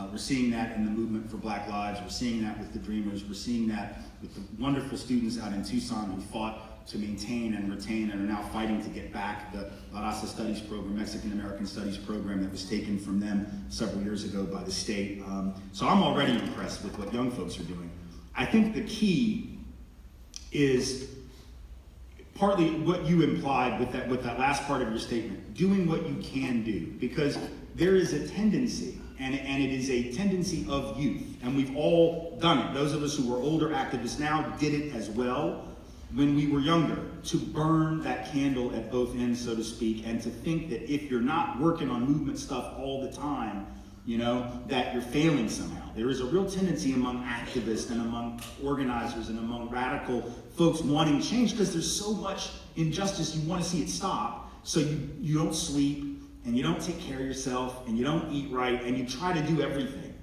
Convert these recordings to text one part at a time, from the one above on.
We're seeing that in the movement for Black Lives. We're seeing that with the Dreamers. We're seeing that with the wonderful students out in Tucson who fought to maintain and retain and are now fighting to get back the La Raza Studies program, Mexican American Studies program that was taken from them several years ago by the state. So I'm already impressed with what young folks are doing. I think the key is partly what you implied with that last part of your statement, doing what you can do, because there is a tendency, and it is a tendency of youth, and we've all done it. Those of us who are older activists now did it as well when we were younger, to burn that candle at both ends, so to speak, and to think that if you're not working on movement stuff all the time, that you're failing somehow. There is a real tendency among activists and among organizers and among radical folks wanting change, because there's so much injustice, you want to see it stop, so you don't sleep, and you don't take care of yourself, and you don't eat right, and you try to do everything.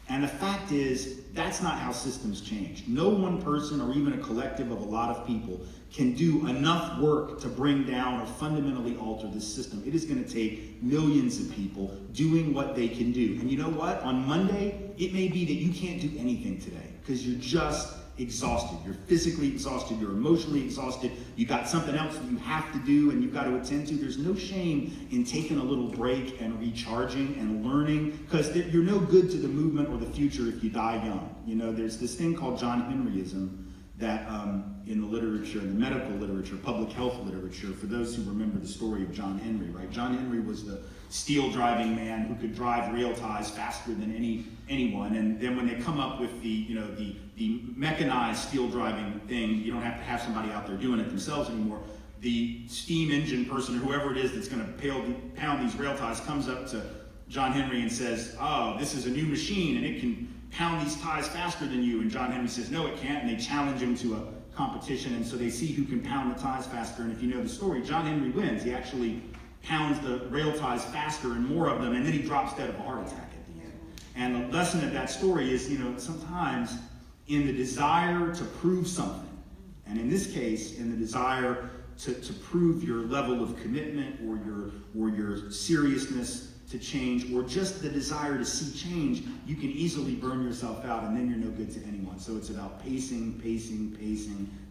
And the fact is, that's not how systems change. No one person or even a collective of a lot of people can do enough work to bring down or fundamentally alter this system. It is going to take millions of people doing what they can do. And you know what? On Monday, it may be that you can't do anything today because you're just exhausted. You're physically exhausted. You're emotionally exhausted. You got something else that you have to do and you've got to attend to. There's no shame in taking a little break and recharging and learning, because you're no good to the movement or the future if you die young. There's this thing called John Henryism that in the literature, in the medical literature, public health literature, for those who remember the story of John Henry, right? John Henry was the steel driving man who could drive rail ties faster than anyone. And then when they come up with the mechanized steel driving thing, you don't have to have somebody out there doing it themselves anymore. The steam engine person, or whoever it is that's going to pound these rail ties, comes up to John Henry and says, "Oh, this is a new machine and it can pound these ties faster than you." And John Henry says, "No, it can't." And they challenge him to a competition, and so they see who can pound the ties faster. And if you know the story, John Henry wins. He actually pounds the rail ties faster and more of them, and then he drops dead of a heart attack at the end. And the lesson of that story is, sometimes in the desire to prove something, and in this case, in the desire to prove your level of commitment or your seriousness to change, or just the desire to see change, you can easily burn yourself out, and then you're no good to anyone. So it's about pacing,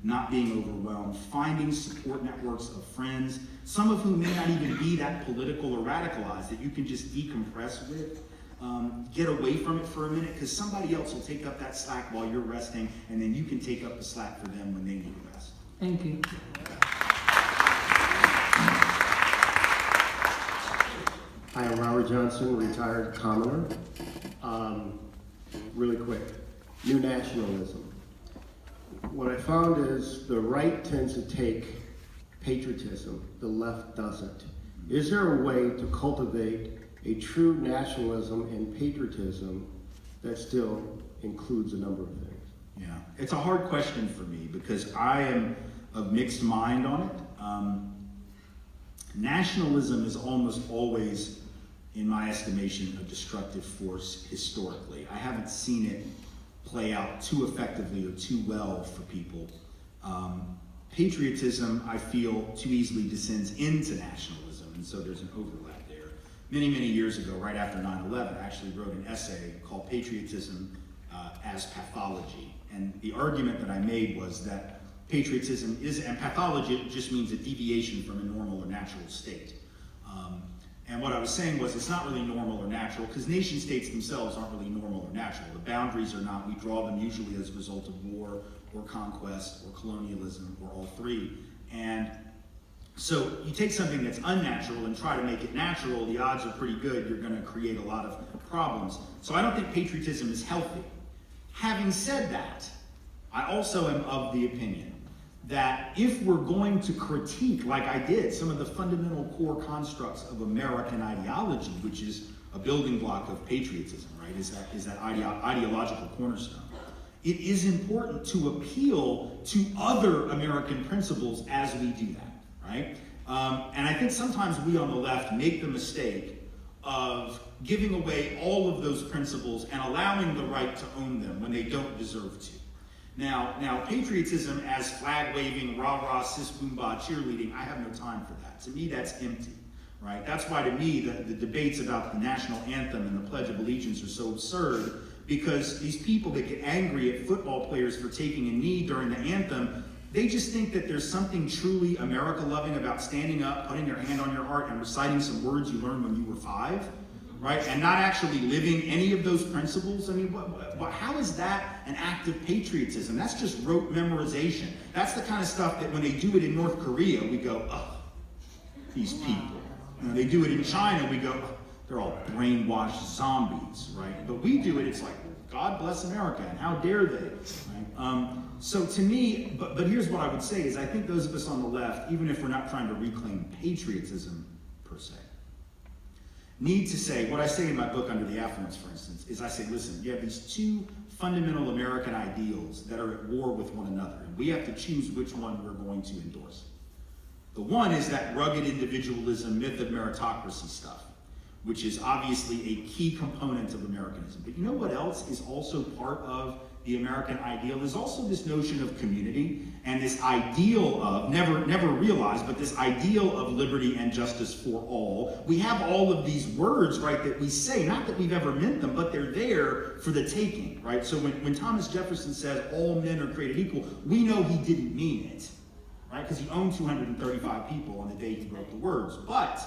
not being overwhelmed, finding support networks of friends, some of whom may not even be that political or radicalized, that you can just decompress with. Get away from it for a minute, because somebody else will take up that slack while you're resting, and then you can take up the slack for them when they need rest. Thank you. Hi, I'm Robert Johnson, retired commoner. Really quick, new nationalism. What I found is the right tends to take patriotism, the left doesn't. Is there a way to cultivate a true nationalism and patriotism that still includes a number of things? Yeah, it's a hard question for me because I am of mixed mind on it. Nationalism is almost always, in my estimation, a destructive force historically. I haven't seen it play out too effectively or too well for people. Patriotism, I feel, too easily descends into nationalism, and so there's an overlap there. Many, many years ago, right after 9/11, I actually wrote an essay called Patriotism as Pathology. And the argument that I made was that patriotism is, and pathology just means a deviation from a normal or natural state. And what I was saying was it's not really normal or natural, because nation states themselves aren't really normal or natural. The boundaries are not. We draw them usually as a result of war or conquest or colonialism or all three. And so you take something that's unnatural and try to make it natural, the odds are pretty good you're going to create a lot of problems. So I don't think patriotism is healthy. Having said that, I also am of the opinion that if we're going to critique, like I did, some of the fundamental core constructs of American ideology, which is a building block of patriotism, right, is that ideological cornerstone, it is important to appeal to other American principles as we do that, right? And I think sometimes we on the left make the mistake of giving away all of those principles and allowing the right to own them when they don't deserve to. Now, patriotism as flag-waving, rah-rah, sis-boom-bah cheerleading, I have no time for that. To me, that's empty. right? That's why, to me, the debates about the national anthem and the Pledge of Allegiance are so absurd, because these people that get angry at football players for taking a knee during the anthem, they just think that there's something truly America-loving about standing up, putting your hand on your heart, and reciting some words you learned when you were 5, right? And not actually living any of those principles. I mean, how is that an act of patriotism? That's just rote memorization. That's the kind of stuff that when they do it in North Korea, we go, oh, these people. When they do it in China, we go, oh, they're all brainwashed zombies, right? But we do it, it's like, God bless America, and how dare they, right? So to me, but here's what I would say is I think those of us on the left, even if we're not trying to reclaim patriotism per se, need to say, what I say in my book Under the Affluence, for instance, is I say, listen, you have these two fundamental American ideals that are at war with one another, and we have to choose which one we're going to endorse. The one is that rugged individualism, myth of meritocracy stuff, which is obviously a key component of Americanism. But you know what else is also part of the American ideal? There's also this notion of community and this ideal of, never realized, but this ideal of liberty and justice for all. We have all of these words, right, that we say, not that we've ever meant them, but they're there for the taking, right? So when Thomas Jefferson says all men are created equal, we know he didn't mean it, right? Because he owned 235 people on the day he wrote the words. But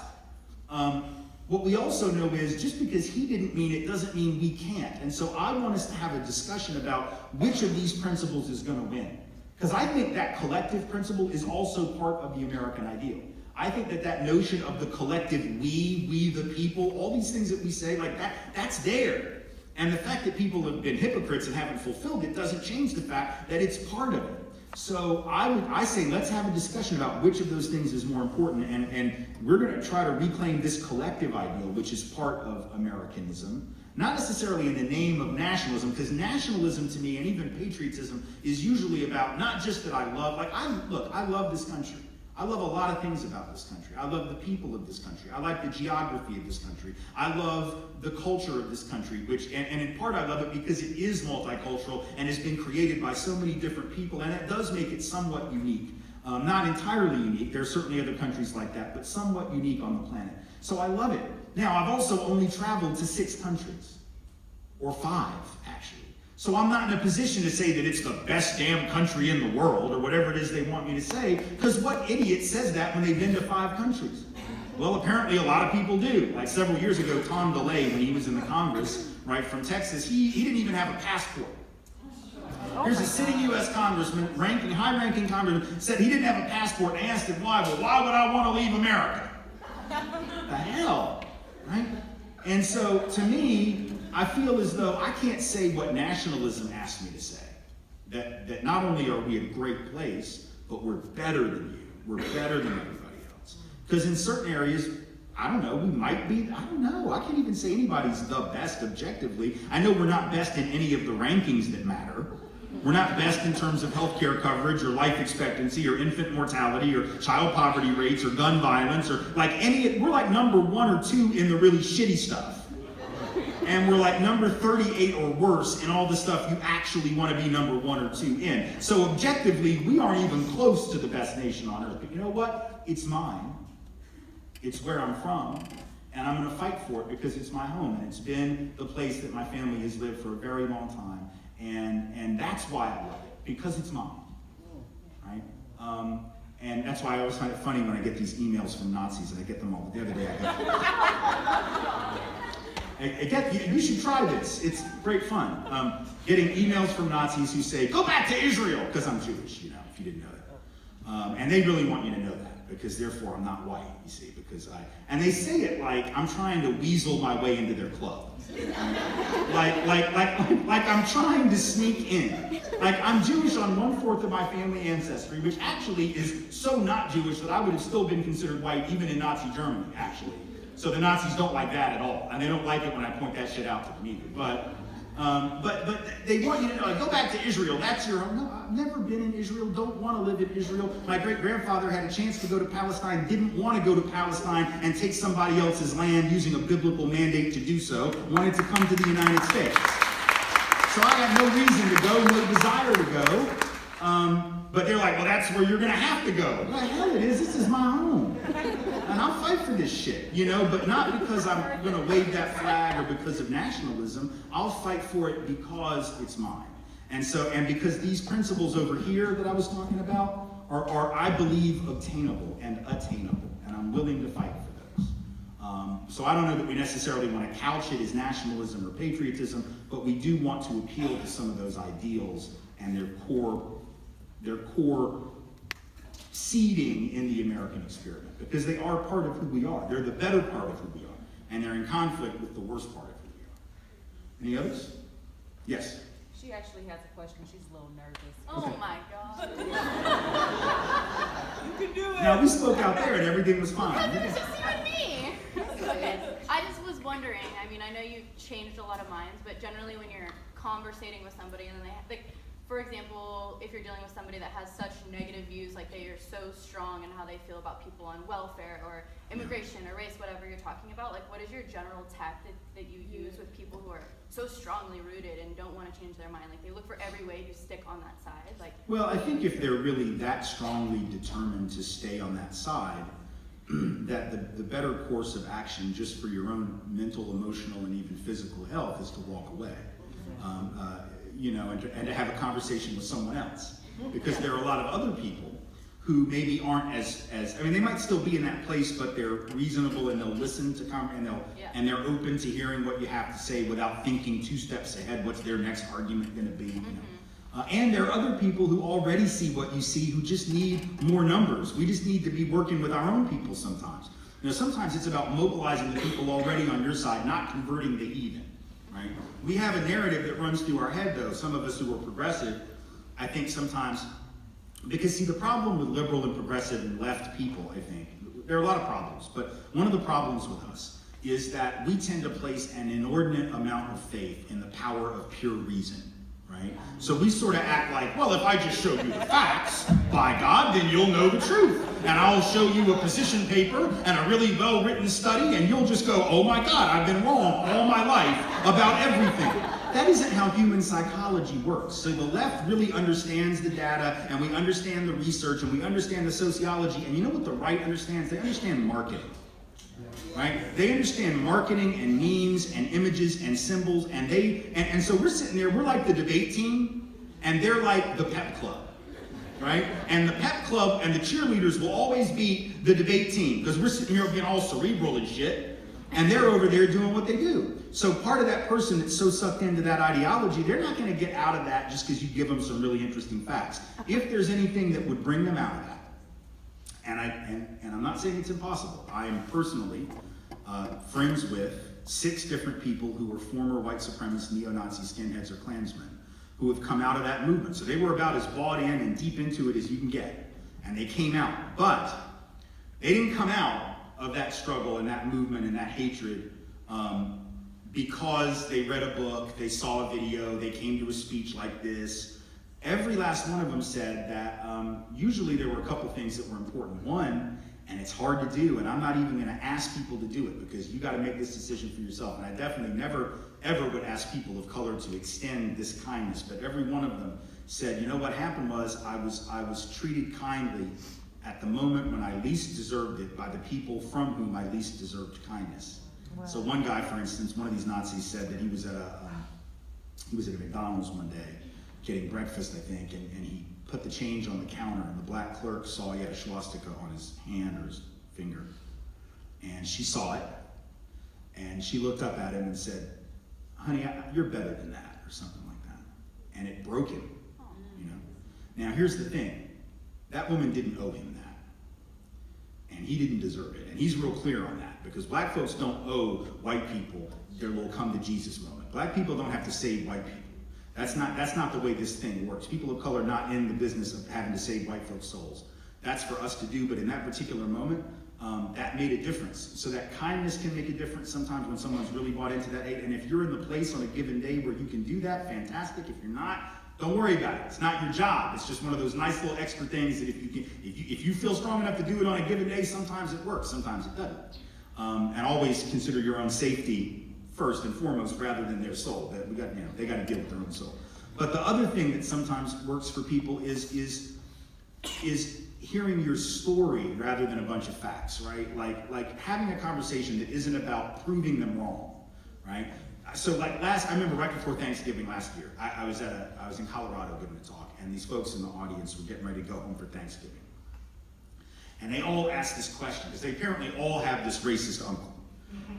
what we also know is just because he didn't mean it doesn't mean we can't. And so I want us to have a discussion about which of these principles is going to win. Because I think that collective principle is also part of the American ideal. I think that notion of the collective we the people, all these things that we say like that's there. And the fact that people have been hypocrites and haven't fulfilled it doesn't change the fact that it's part of it. So I say let's have a discussion about which of those things is more important, and we're going to try to reclaim this collective ideal, which is part of Americanism, not necessarily in the name of nationalism, because nationalism to me, and even patriotism, is usually about not just that I love, I love this country. I love a lot of things about this country. I love the people of this country. I like the geography of this country. I love the culture of this country, and in part I love it because it is multicultural and has been created by so many different people, and it does make it somewhat unique. Not entirely unique. There are certainly other countries like that, but somewhat unique on the planet. So I love it. Now, I've also only traveled to 6 countries, or 5, actually. So I'm not in a position to say that it's the best damn country in the world, or whatever it is they want me to say, because what idiot says that when they've been to 5 countries? Well, apparently a lot of people do. Like several years ago, Tom DeLay, when he was in the Congress, right, from Texas, he didn't even have a passport. Here's a sitting U.S. congressman, high-ranking congressman, said he didn't have a passport, and asked him why. Well, why would I want to leave America? The hell, right? And so, to me, I feel as though I can't say what nationalism asked me to say. That not only are we a great place, but we're better than you. We're better than everybody else. Because in certain areas, I don't know, we might be, I don't know. I can't even say anybody's the best objectively. I know we're not best in any of the rankings that matter. We're not best in terms of healthcare coverage or life expectancy or infant mortality or child poverty rates or gun violence or we're like number 1 or 2 in the really shitty stuff. And we're like number 38 or worse in all the stuff you actually want to be number 1 or 2 in. So objectively, we aren't even close to the best nation on earth. But you know what? It's mine. It's where I'm from. And I'm going to fight for it because it's my home. And it's been the place that my family has lived for a very long time. And that's why I love it. Because it's mine. Right? And that's why I always find it funny when I get these emails from Nazis. And I get them all. The other day I got you should try this. It's great fun. Getting emails from Nazis who say, go back to Israel, because I'm Jewish, if you didn't know that. And they really want you to know that, because therefore I'm not white, you see, and they say it like I'm trying to weasel my way into their club. Like I'm trying to sneak in. Like I'm Jewish on 1/4 of my family ancestry, which actually is so not Jewish that I would have still been considered white even in Nazi Germany, actually. So the Nazis don't like that at all, and they don't like it when I point that shit out to them either. But they want you to know, go back to Israel. That's your home. No, I've never been in Israel. Don't want to live in Israel. My great-grandfather had a chance to go to Palestine, didn't want to go to Palestine and take somebody else's land using a biblical mandate to do so. Wanted to come to the United States. So I have no reason to go, no desire to go. But they're like, well, that's where you're going to have to go. Well, hell it is. This is my home. And I'll fight for this shit, you know, but not because I'm going to wave that flag or because of nationalism. I'll fight for it because it's mine. And because these principles over here that I was talking about are I believe, obtainable and attainable, and I'm willing to fight for those. So I don't know that we necessarily want to couch it as nationalism or patriotism, but we do want to appeal to some of those ideals and their core seeding in the American experiment, because they are part of who we are. They're the better part of who we are, and they're in conflict with the worst part of who we are. Any others? Yes? She actually has a question. She's a little nervous. Oh my God. You can do it. Now, we spoke out there and everything was fine. It's just you and me. I just was wondering, I mean, I know you've changed a lot of minds, but generally when you're conversating with somebody and then they, like, for example, if you're dealing with somebody that has such negative views, like they are so strong in how they feel about people on welfare or immigration or race, whatever you're talking about, like what is your general tactic that you use with people who are so strongly rooted and don't want to change their mind? Like they look for every way to stick on that side. Like, well, I think if they're really that strongly determined to stay on that side, that the better course of action just for your own mental, emotional, and even physical health is to walk away. You know, and to have a conversation with someone else. Because there are a lot of other people who maybe aren't as I mean, they might still be in that place, but they're reasonable and they'll listen to and they're open to hearing what you have to say without thinking 2 steps ahead. What's their next argument going to be? You know? And there are other people who already see what you see, who just need more numbers. We just need to be working with our own people sometimes. You know, sometimes it's about mobilizing the people already on your side, not converting the heathen. Right? We have a narrative that runs through our head, though, some of us who are progressive, I think sometimes, because see, the problem with liberal and progressive and left people, I think, there are a lot of problems, but one of the problems with us is that we tend to place an inordinate amount of faith in the power of pure reason, right? So we sort of act like, well, if I just show you the facts, by God, then you'll know the truth. And I'll show you a position paper and a really well-written study, and you'll just go, oh my God, I've been wrong all my life about everything. That isn't how human psychology works. So the left really understands the data, and we understand the research, and we understand the sociology, and you know what the right understands? They understand marketing. Right? They understand marketing and memes and images and symbols, and so we're sitting there, we're like the debate team, and they're like the pep club. Right? And the pep club and the cheerleaders will always be the debate team, because we're sitting here being all cerebral and shit, and they're over there doing what they do. So part of that person that's so sucked into that ideology, they're not going to get out of that just because you give them some really interesting facts. If there's anything that would bring them out of that, and I'm not saying it's impossible. I am personally friends with 6 different people who were former white supremacist, neo-Nazi skinheads or Klansmen who have come out of that movement. So they were about as bought in and deep into it as you can get. And they came out. But they didn't come out of that struggle and that movement and that hatred because they read a book, they saw a video, they came to a speech like this. Every last one of them said that usually there were a couple things that were important. One, and it's hard to do, and I'm not even going to ask people to do it because you got to make this decision for yourself. And I definitely never, ever would ask people of color to extend this kindness. But every one of them said, you know, what happened was I was treated kindly at the moment when I least deserved it by the people from whom I least deserved kindness. Wow. So one guy, for instance, one of these Nazis said that he was at a McDonald's one day getting breakfast, I think, and he put the change on the counter, and the black clerk saw he had a swastika on his hand or his finger. And she saw it, and she looked up at him and said, honey, you're better than that, or something like that. And it broke him, you know. Now, here's the thing. That woman didn't owe him that. And he didn't deserve it. And he's real clear on that, because black folks don't owe white people their little come to Jesus moment. Black people don't have to save white people. That's not the way this thing works. People of color are not in the business of having to save white folks' souls. That's for us to do, but in that particular moment, that made a difference. So that kindness can make a difference sometimes when someone's really bought into that hate. And if you're in the place on a given day where you can do that, fantastic. If you're not, don't worry about it. It's not your job. It's just one of those nice little extra things that if you feel strong enough to do it on a given day, sometimes it works, sometimes it doesn't. And always consider your own safety first and foremost, rather than their soul. That they got to deal with their own soul. But the other thing that sometimes works for people is hearing your story rather than a bunch of facts, right? Like having a conversation that isn't about proving them wrong, right? So like I remember right before Thanksgiving last year, I was in Colorado giving a talk, and these folks in the audience were getting ready to go home for Thanksgiving. And they all asked this question, because they apparently all have this racist uncle.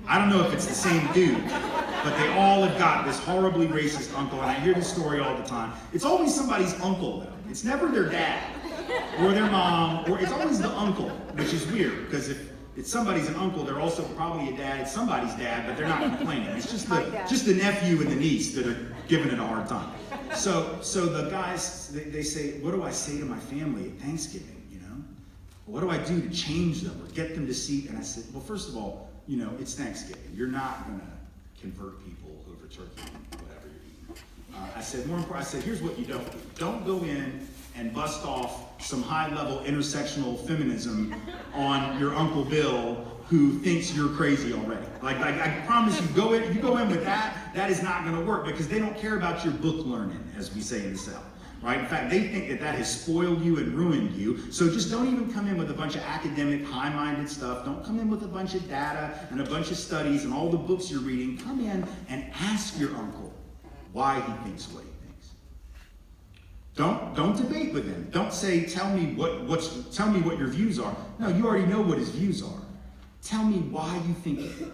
I don't know if it's the same dude, but they all have got this horribly racist uncle, and I hear this story all the time. It's always somebody's uncle, though. It's never their dad, or their mom, or it's always the uncle, which is weird, because if it's somebody's an uncle, they're also probably a dad, it's somebody's dad, but they're not complaining. It's just the nephew and the niece that are giving it a hard time. So the guys, they say, what do I say to my family at Thanksgiving, What do I do to change them or get them to see? And I said, well, first of all, it's Thanksgiving. You're not going to convert people over turkey and whatever you're eating. I said, more important, here's what you don't do. Don't go in and bust off some high-level intersectional feminism on your Uncle Bill who thinks you're crazy already. Like I promise you, go in with that is not going to work, because they don't care about your book learning, as we say in the South. Right? In fact, they think that has spoiled you and ruined you. So just don't even come in with a bunch of academic, high-minded stuff. Don't come in with a bunch of data and a bunch of studies and all the books you're reading. Come in and ask your uncle why he thinks what he thinks. Don't debate with him. Don't say, tell me what your views are. No, you already know what his views are. Tell me why you think it.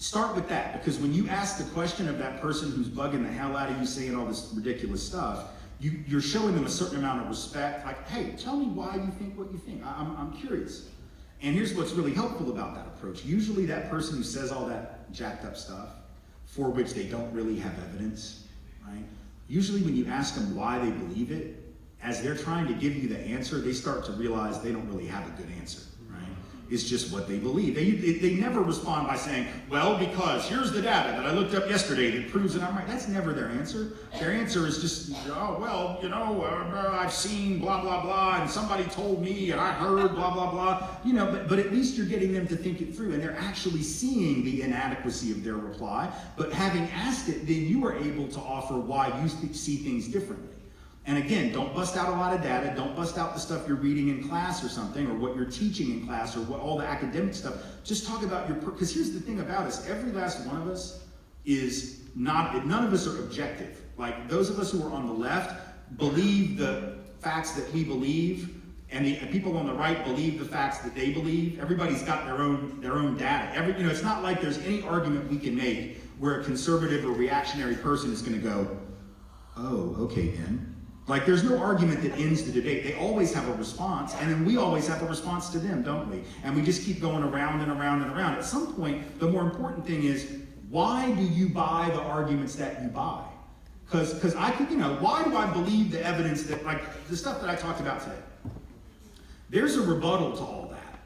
Start with that, because when you ask the question of that person who's bugging the hell out of you saying all this ridiculous stuff, you're showing them a certain amount of respect. Like, hey, tell me why you think what you think. I'm curious. And here's what's really helpful about that approach. Usually that person who says all that jacked up stuff, for which they don't really have evidence, right? Usually when you ask them why they believe it, as they're trying to give you the answer, they start to realize they don't really have a good answer. It's just what they believe. They never respond by saying, well, because here's the data that I looked up yesterday that proves that I'm right. That's never their answer. Their answer is just, oh, well, I've seen blah, blah, blah, and somebody told me, and I heard blah, blah, blah. But at least you're getting them to think it through, and they're actually seeing the inadequacy of their reply. But having asked it, then you are able to offer why you see things differently. And again, don't bust out a lot of data. Don't bust out the stuff you're reading in class or something, or what you're teaching in class, or all the academic stuff. Just talk about because here's the thing about us. Every last one of us is not, none of us are objective. Like those of us who are on the left believe the facts that we believe, and the people on the right believe the facts that they believe. Everybody's got their own data. It's not like there's any argument we can make where a conservative or reactionary person is going to go, oh, okay then. Like, there's no argument that ends the debate. They always have a response, and then we always have a response to them, don't we? And we just keep going around and around and around. At some point, the more important thing is, why do you buy the arguments that you buy? Because I could, why do I believe the evidence that, like, the stuff that I talked about today? There's a rebuttal to all that.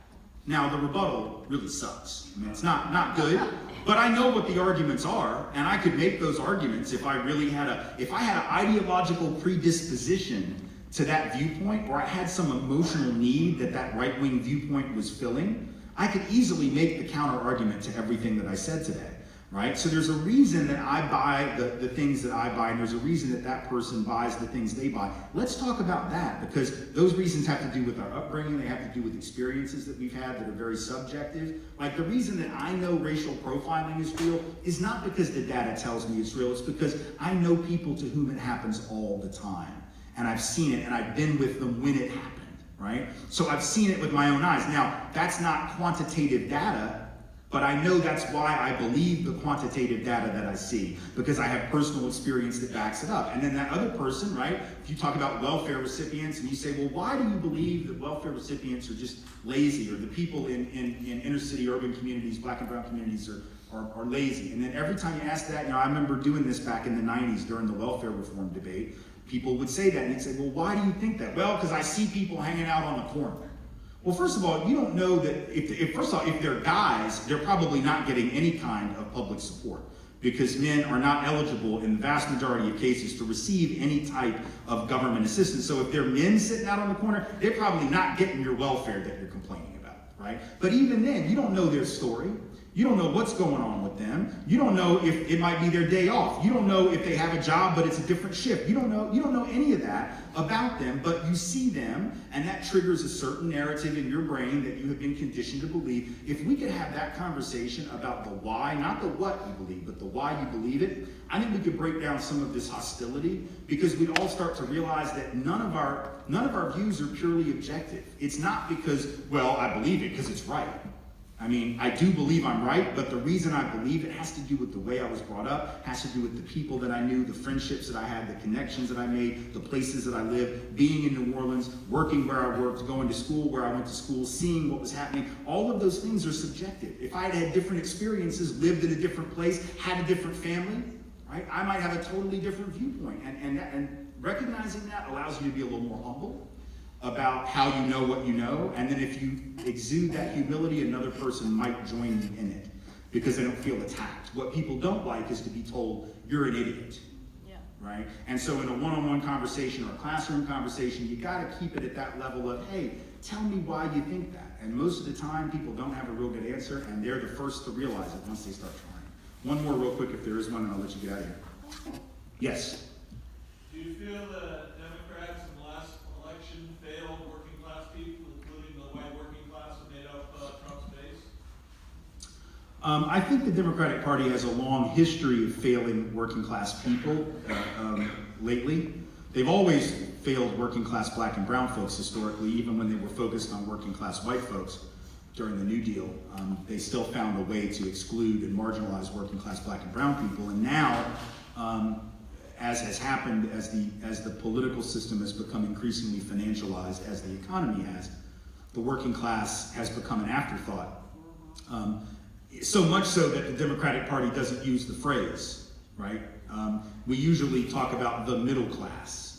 Now, the rebuttal really sucks. I mean, it's not good. But I know what the arguments are, and I could make those arguments if I had an ideological predisposition to that viewpoint, or I had some emotional need that right-wing viewpoint was filling. I could easily make the counter argument to everything that I said today, right? So there's a reason that I buy the things that I buy, and there's a reason that person buys the things they buy. Let's talk about that, because those reasons have to do with our upbringing. They have to do with experiences that we've had that are very subjective. Like, the reason that I know racial profiling is real is not because the data tells me it's real. It's because I know people to whom it happens all the time. And I've seen it, and I've been with them when it happened, right? So I've seen it with my own eyes. Now, that's not quantitative data, but I know that's why I believe the quantitative data that I see, because I have personal experience that backs it up. And then that other person, right, if you talk about welfare recipients and you say, well, why do you believe that welfare recipients are just lazy, or the people in inner city urban communities, black and brown communities are lazy? And then every time you ask that, I remember doing this back in the 90s during the welfare reform debate, people would say that, and they'd say, well, why do you think that? Well, because I see people hanging out on the corner. Well, first of all, you don't know that if they're guys, they're probably not getting any kind of public support, because men are not eligible in the vast majority of cases to receive any type of government assistance. So if they're men sitting out on the corner, they're probably not getting your welfare that you're complaining about, right? But even then, you don't know their story. You don't know what's going on with them. You don't know if it might be their day off. You don't know if they have a job, but it's a different shift. You don't know any of that about them, but you see them, and that triggers a certain narrative in your brain that you have been conditioned to believe. If we could have that conversation about the why, not the what you believe, but the why you believe it, I think we could break down some of this hostility, because we'd all start to realize that none of our views are purely objective. It's not because, well, I believe it because it's right. I mean, I do believe I'm right, but the reason I believe it has to do with the way I was brought up, has to do with the people that I knew, the friendships that I had, the connections that I made, the places that I lived, being in New Orleans, working where I worked, going to school where I went to school, seeing what was happening. All of those things are subjective. If I had had different experiences, lived in a different place, had a different family, right, I might have a totally different viewpoint. And recognizing that allows you to be a little more humble about how you know what you know, and then if you exude that humility, another person might join you in it because they don't feel attacked. What people don't like is to be told, you're an idiot, right? And so in a one-on-one conversation or a classroom conversation, you gotta keep it at that level of, hey, tell me why you think that. And most of the time, people don't have a real good answer, and they're the first to realize it once they start trying. One more real quick, if there is one, and I'll let you get out of here. Yes? Do you feel that Democrats in the last election failed working class people, including the white working class that made up Trump's base? I think the Democratic Party has a long history of failing working class people lately. They've always failed working class black and brown folks historically, even when they were focused on working class white folks during the New Deal. They still found a way to exclude and marginalize working class black and brown people. And now, as has happened, as the political system has become increasingly financialized, as the economy has, the working class has become an afterthought. So much so that the Democratic Party doesn't use the phrase, right? We usually talk about the middle class.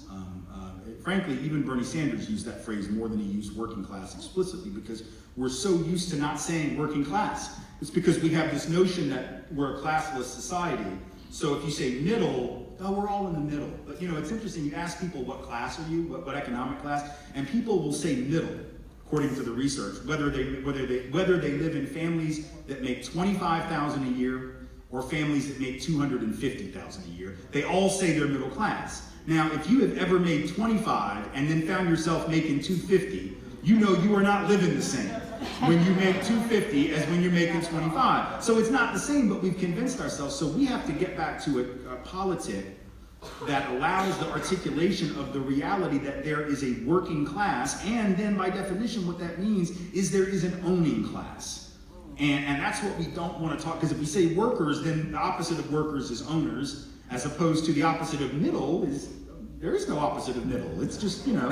Frankly, even Bernie Sanders used that phrase more than he used working class explicitly, because we're so used to not saying working class. It's because we have this notion that we're a classless society. So if you say middle, oh, we're all in the middle. But you know, it's interesting, you ask people, what class are you, what economic class, and people will say middle, according to the research, whether they live in families that make $25,000 a year or families that make $250,000 a year. They all say they're middle class. Now, if you have ever made 25 and then found yourself making 250, you know you are not living the same when you make 250 as when you're making 25. So it's not the same, but we've convinced ourselves. So we have to get back to a politic that allows the articulation of the reality that there is a working class, and then by definition what that means is there is an owning class. And that's what we don't want to talk, because if we say workers, then the opposite of workers is owners, as opposed to the opposite of middle is, there is no opposite of middle. It's just, you know.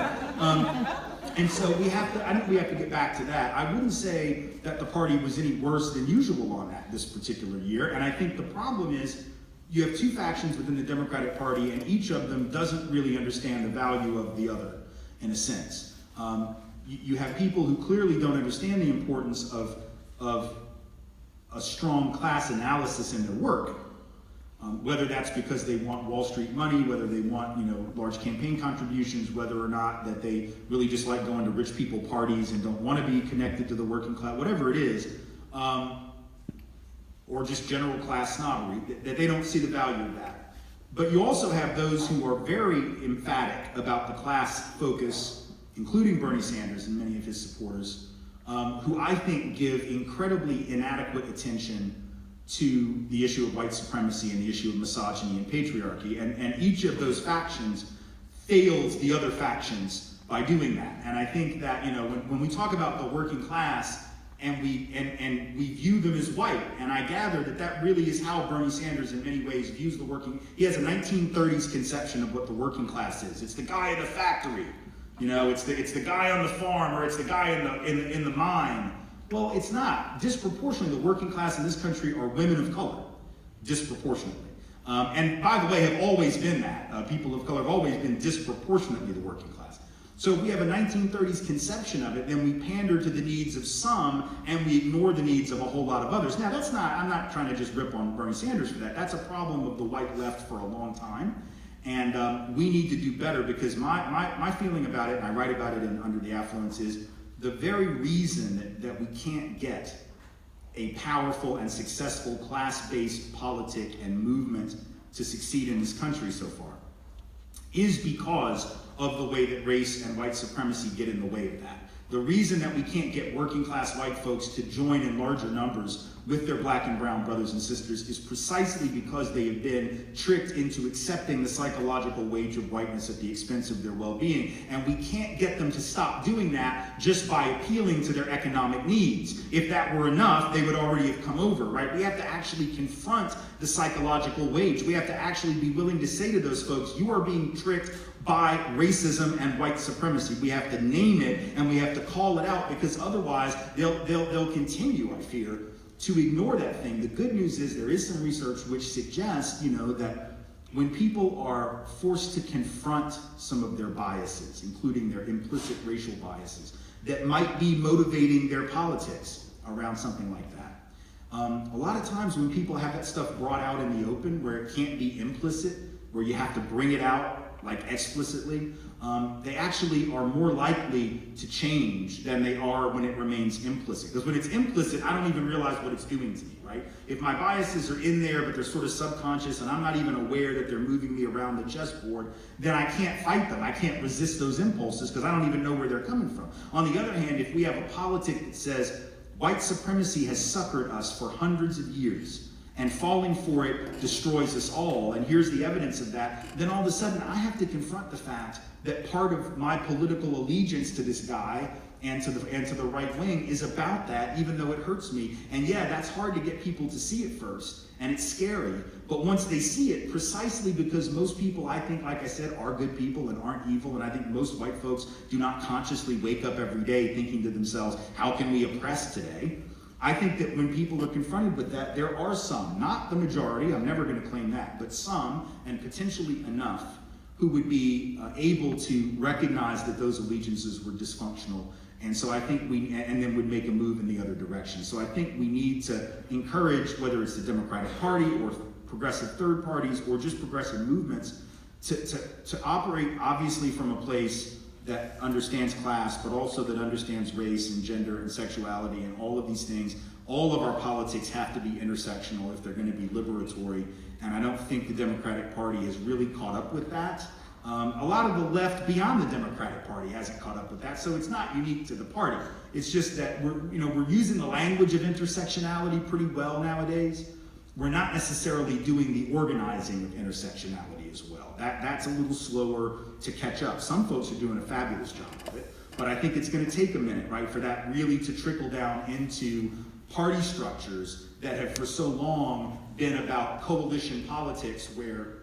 And so I think we have to get back to that. I wouldn't say that the party was any worse than usual on that this particular year. And I think the problem is you have two factions within the Democratic Party, and each of them doesn't really understand the value of the other, in a sense. You have people who clearly don't understand the importance of a strong class analysis in their work. Whether that's because they want Wall Street money, whether they want, you know, large campaign contributions, whether or not that they really just like going to rich people parties and don't want to be connected to the working class, whatever it is, or just general class snobbery, that they don't see the value of that. But you also have those who are very emphatic about the class focus, including Bernie Sanders and many of his supporters, who I think give incredibly inadequate attention to the issue of white supremacy and the issue of misogyny and patriarchy. And each of those factions fails the other factions by doing that. And I think that, you know, when we talk about the working class and we view them as white, and I gather that really is how Bernie Sanders in many ways views the working, he has a 1930s conception of what the working class is. It's the guy in the factory, you know, it's the guy on the farm, or it's the guy in the mine. Well, it's not. Disproportionately, the working class in this country are women of color, disproportionately. And by the way, have always been that. People of color have always been disproportionately the working class. So we have a 1930s conception of it, then we pander to the needs of some, and we ignore the needs of a whole lot of others. Now, that's not, I'm not trying to just rip on Bernie Sanders for that. That's a problem of the white left for a long time. And we need to do better, because my feeling about it, and I write about it under the Affluence, is the very reason that we can't get a powerful and successful class-based politic and movement to succeed in this country so far is because of the way that race and white supremacy get in the way of that. The reason that we can't get working class white folks to join in larger numbers with their black and brown brothers and sisters is precisely because they have been tricked into accepting the psychological wage of whiteness at the expense of their well-being. And we can't get them to stop doing that just by appealing to their economic needs. If that were enough, they would already have come over, right? We have to actually confront the psychological wage. We have to actually be willing to say to those folks, you are being tricked by racism and white supremacy. We have to name it and we have to call it out, because otherwise they'll continue, I fear, to ignore that thing. The good news is there is some research which suggests, that when people are forced to confront some of their biases, including their implicit racial biases, that might be motivating their politics around something like that. A lot of times when people have that stuff brought out in the open, where it can't be implicit, where you have to bring it out like explicitly, they actually are more likely to change than they are when it remains implicit. Because when it's implicit, I don't even realize what it's doing to me, right? If my biases are in there, but they're sort of subconscious, and I'm not even aware that they're moving me around the chessboard, then I can't fight them. I can't resist those impulses because I don't even know where they're coming from. On the other hand, if we have a politic that says white supremacy has suckered us for hundreds of years, and falling for it destroys us all, and here's the evidence of that, then all of a sudden I have to confront the fact that part of my political allegiance to this guy and to the right wing is about that, even though it hurts me. And yeah, that's hard to get people to see at first, and it's scary. But once they see it, precisely because most people, I think, like I said, are good people and aren't evil, and I think most white folks do not consciously wake up every day thinking to themselves, how can we oppress today? I think that when people are confronted with that, there are some, not the majority, I'm never going to claim that, but some, and potentially enough, who would be able to recognize that those allegiances were dysfunctional. And so I think and then would make a move in the other direction. So I think we need to encourage, whether it's the Democratic Party or progressive third parties or just progressive movements, to operate obviously from a place that understands class, but also that understands race and gender and sexuality and all of these things. All of our politics have to be intersectional if they're going to be liberatory, and I don't think the Democratic Party has really caught up with that. A lot of the left beyond the Democratic Party hasn't caught up with that, so it's not unique to the party. It's just that we're using the language of intersectionality pretty well nowadays. We're not necessarily doing the organizing of intersectionality as well. That's a little slower to catch up. Some folks are doing a fabulous job of it, but I think it's going to take a minute, right, for that really to trickle down into party structures that have for so long been about coalition politics, where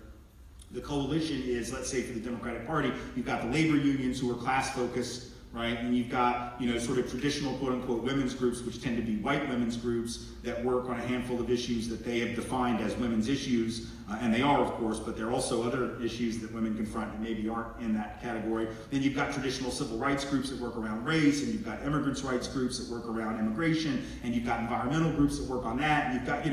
the coalition is, let's say for the Democratic Party, you've got the labor unions who are class focused, right? And you've got, sort of traditional quote unquote women's groups, which tend to be white women's groups that work on a handful of issues that they have defined as women's issues. And they are, of course, but there are also other issues that women confront that maybe aren't in that category. Then you've got traditional civil rights groups that work around race, and you've got immigrants' rights groups that work around immigration, and you've got environmental groups that work on that, and you've got,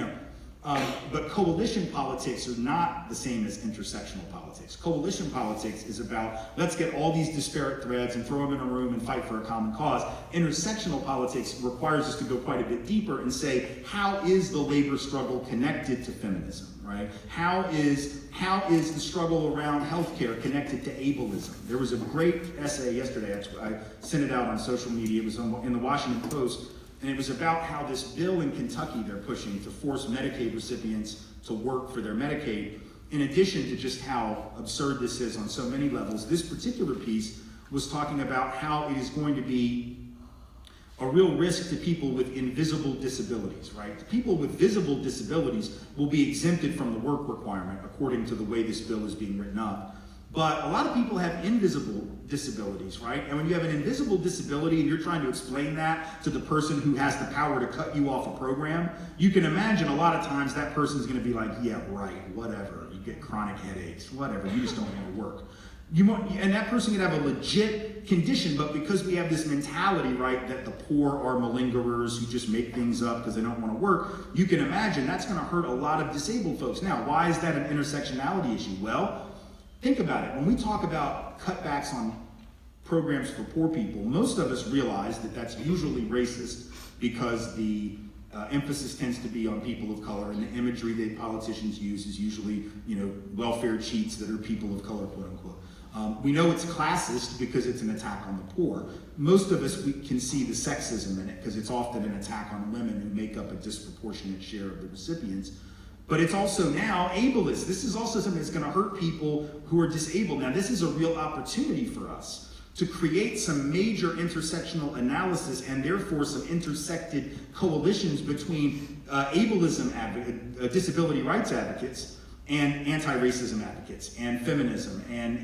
but coalition politics are not the same as intersectional politics. Coalition politics is about, let's get all these disparate threads and throw them in a room and fight for a common cause. Intersectional politics requires us to go quite a bit deeper and say, how is the labor struggle connected to feminism, right? How is the struggle around healthcare connected to ableism? There was a great essay yesterday, I sent it out on social media, it was in the Washington Post, and it was about how this bill in Kentucky they're pushing to force Medicaid recipients to work for their Medicaid, in addition to just how absurd this is on so many levels, this particular piece was talking about how it is going to be a real risk to people with invisible disabilities, right? People with visible disabilities will be exempted from the work requirement according to the way this bill is being written up. But a lot of people have invisible disabilities, right? And when you have an invisible disability and you're trying to explain that to the person who has the power to cut you off a program, you can imagine a lot of times that person's going to be like, yeah, right, whatever. You get chronic headaches, whatever. You just don't want to work. And that person can have a legit condition, but because we have this mentality, right, that the poor are malingerers who just make things up because they don't want to work, you can imagine that's going to hurt a lot of disabled folks. Now, why is that an intersectionality issue? Well, think about it. When we talk about cutbacks on programs for poor people, most of us realize that that's usually racist because the emphasis tends to be on people of color, and the imagery that politicians use is usually, welfare cheats that are people of color, quote unquote. We know it's classist because it's an attack on the poor. Most of us, we can see the sexism in it because it's often an attack on women who make up a disproportionate share of the recipients. But it's also now ableist. This is also something that's going to hurt people who are disabled. Now, this is a real opportunity for us to create some major intersectional analysis and therefore some intersected coalitions between ableism, disability rights advocates, and anti-racism advocates, and feminism, and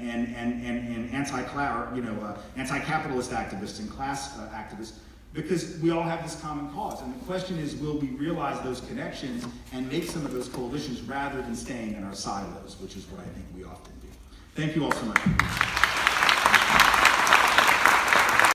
anti-capitalist activists and class activists, because we all have this common cause. And the question is, will we realize those connections and make some of those coalitions rather than staying in our silos, which is what I think we often do. Thank you all so much.